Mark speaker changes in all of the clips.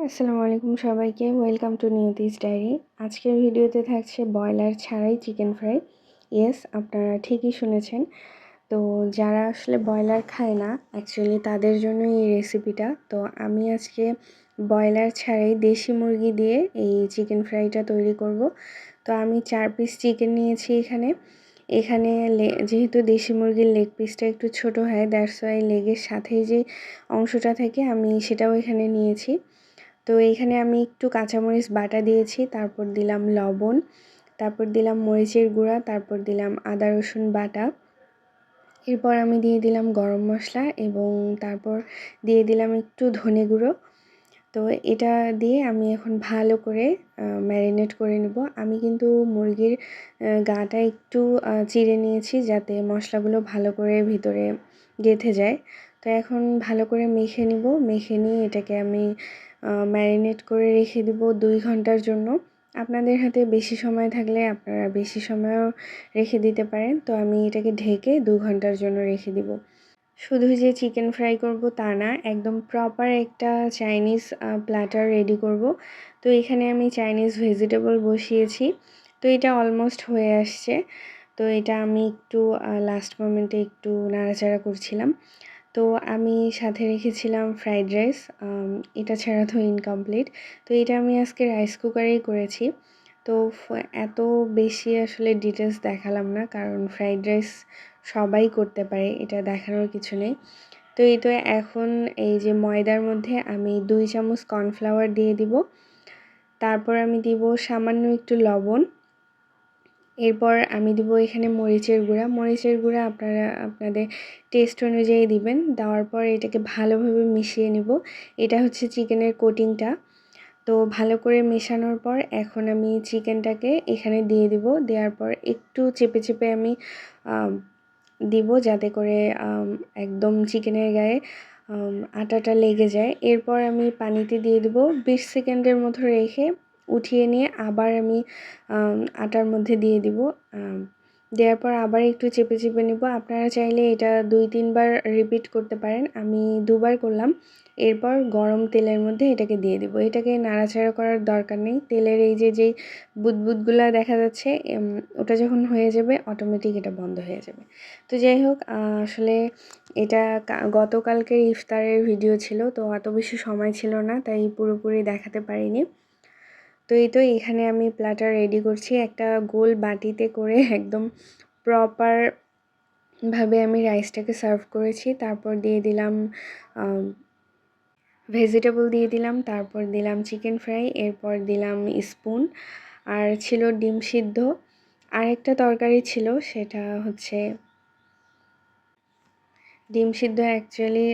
Speaker 1: আসসালামু আলাইকুম সবাইকে, ওয়েলকাম টু নিয়তিস ডায়েরি। আজকের ভিডিওতে থাকছে ব্রয়লার ছাড়াই চিকেন ফ্রাই। ইয়েস, আপনারা ঠিকই শুনেছেন। তো যারা আসলে ব্রয়লার খায় না অ্যাকচুয়ালি তাদের জন্য এই রেসিপিটা। তো আমি আজকে ব্রয়লার ছাড়াই দেশি মুরগি দিয়ে এই চিকেন ফ্রাইটা তৈরি করব। তো আমি 4 পিস চিকেন নিয়েছি এখানে। এখানে যেহেতু দেশি মুরগির লেগ পিসটা একটু ছোট হয়, দ্যাটস ওয়াই লেগের সাথেই যে অংশটা থাকে আমি সেটাও এখানে নিয়েছি। তো এইখানে আমি একটু কাঁচামরিচ বাটা দিয়েছি, তারপর দিলাম লবণ, তারপর দিলাম মরিচের গুঁড়া, তারপর দিলাম আদা রসুন বাটা, এরপর আমি দিয়ে দিলাম গরম মশলা এবং তারপর দিয়ে দিলাম একটু ধনে গুঁড়ো। তো এটা দিয়ে আমি এখন ভালো করে ম্যারিনেট করে নেব। আমি কিন্তু মুরগির গাটা একটু চিড়ে নিয়েছি যাতে মশলাগুলো ভালো করে ভিতরে গেঁথে যায়। তো এখন ভালো করে মেখে নিব। মেখে নিয়ে এটাকে আমি ম্যারিনেট করে রেখে দেব 2 ঘন্টার জন্য। আপনাদের হাতে বেশি সময় থাকলে আপনারা বেশি সময়ও রেখে দিতে পারেন। তো আমি এটাকে ঢেকে 2 ঘন্টার জন্য রেখে দিব। শুধু যে চিকেন ফ্রাই করব তা না, একদম প্রপার একটা চাইনিজ প্ল্যাটার রেডি করব। তো এখানে আমি চাইনিজ ভেজিটেবল বসিয়েছি। তো এটা অলমোস্ট হয়ে আসছে। তো এটা আমি একটু লাস্ট মোমেন্টে একটু নাড়াচাড়া করছিলাম। তো আমি সাথে রেখেছিলাম ফ্রাইড রাইস, এটা ছাড়া তো ইনকমপ্লিট। তো এটা আমি আজকে রাইস কুকারেই করেছি। তো এত বেশি আসলে ডিটেলস দেখালাম না, কারণ ফ্রাইড রাইস সবাই করতে পারে, এটা দেখানোর কিছু নেই। তো এই তো এখন এই যে ময়দার মধ্যে আমি 2 চামচ কর্নফ্লাওয়ার দিয়ে দিব। তারপর আমি দিব সামান্য একটু লবণ। এরপর আমি দিব এখানে মরিচের গুঁড়া। মরিচের গুঁড়া আপনারা আপনাদের টেস্ট অনুযায়ী দিবেন। দেওয়ার পর এটাকে ভালোভাবে মিশিয়ে নিব। এটা হচ্ছে চিকেনের কোটিংটা। তো ভালো করে মেশানোর পর এখন আমি চিকেনটাকে এখানে দিয়ে দিব। দেওয়ার পর একটু চেপে চেপে আমি দিব যাতে করে একদম চিকেনের গায়ে আটাটা লেগে যায়। এরপর আমি পানিতে দিয়ে দেব। 20 সেকেন্ডের মতো রেখে উঠিয়ে নিয়ে আবার আমি আটার মধ্যে দিয়ে দিব। দেওয়ার পর আবার একটু চেপে চেপে নেব। আপনারা চাইলে এটা 2-3 বার রিপিট করতে পারেন। আমি 2 বার করলাম। এরপর গরম তেলের মধ্যে এটাকে দিয়ে দেব। এটাকে নাড়াচাড়া করার দরকার নেই। তেলের এই যেই বুদবুদগুলা দেখা যাচ্ছে, ওটা যখন হয়ে যাবে অটোমেটিক এটা বন্ধ হয়ে যাবে। তো যাই হোক, আসলে এটা গতকালকের ইফতারের ভিডিও ছিল, তো অত বেশি সময় ছিল না, তাই পুরোপুরি দেখাতে পারিনি। তো এই তো এখানে আমি প্ল্যাটার রেডি করছি একটা গোল বাটিতে করে, একদম প্রপার ভাবে আমি রাইসটাকে সার্ভ করেছি। তারপর দিয়ে দিলাম ভেজিটেবল দিয়ে দিলাম, তারপর দিলাম চিকেন ফ্রাই, এরপর দিলাম স্পুন, আর ছিল ডিম সিদ্ধ। আরেকটা তরকারি ছিল, সেটা হচ্ছে ডিম সিদ্ধ অ্যাকচুয়ালি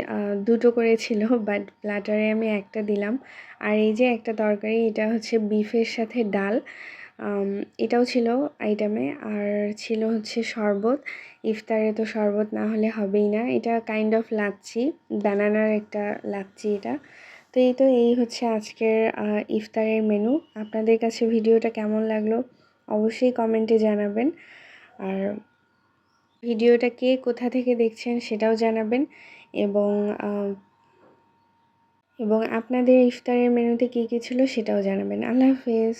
Speaker 1: 2টো করে ছিল, বাট প্ল্যাটারে আমি একটা দিলাম। আর এই যে একটা তরকারি, এটা হচ্ছে বিফের সাথে ডাল, এটাও ছিল আইটেমে। আর ছিল হচ্ছে শরবত। ইফতারে তো শরবত না হলে হবেই না। এটা কাইন্ড অফ লাচ্ছি, বানানার একটা লাচ্ছি এটা। তো এই হচ্ছে আজকের ইফতারের মেনু। আপনাদের কাছে ভিডিওটা কেমন লাগলো অবশ্যই কমেন্টে জানাবেন। আর ভিডিওটা কে কোথা থেকে দেখছেন সেটাও জানাবেন। এবং আপনাদের ইফতারের মেনুতে কী কী ছিল সেটাও জানাবেন। আল্লাহ হাফেজ।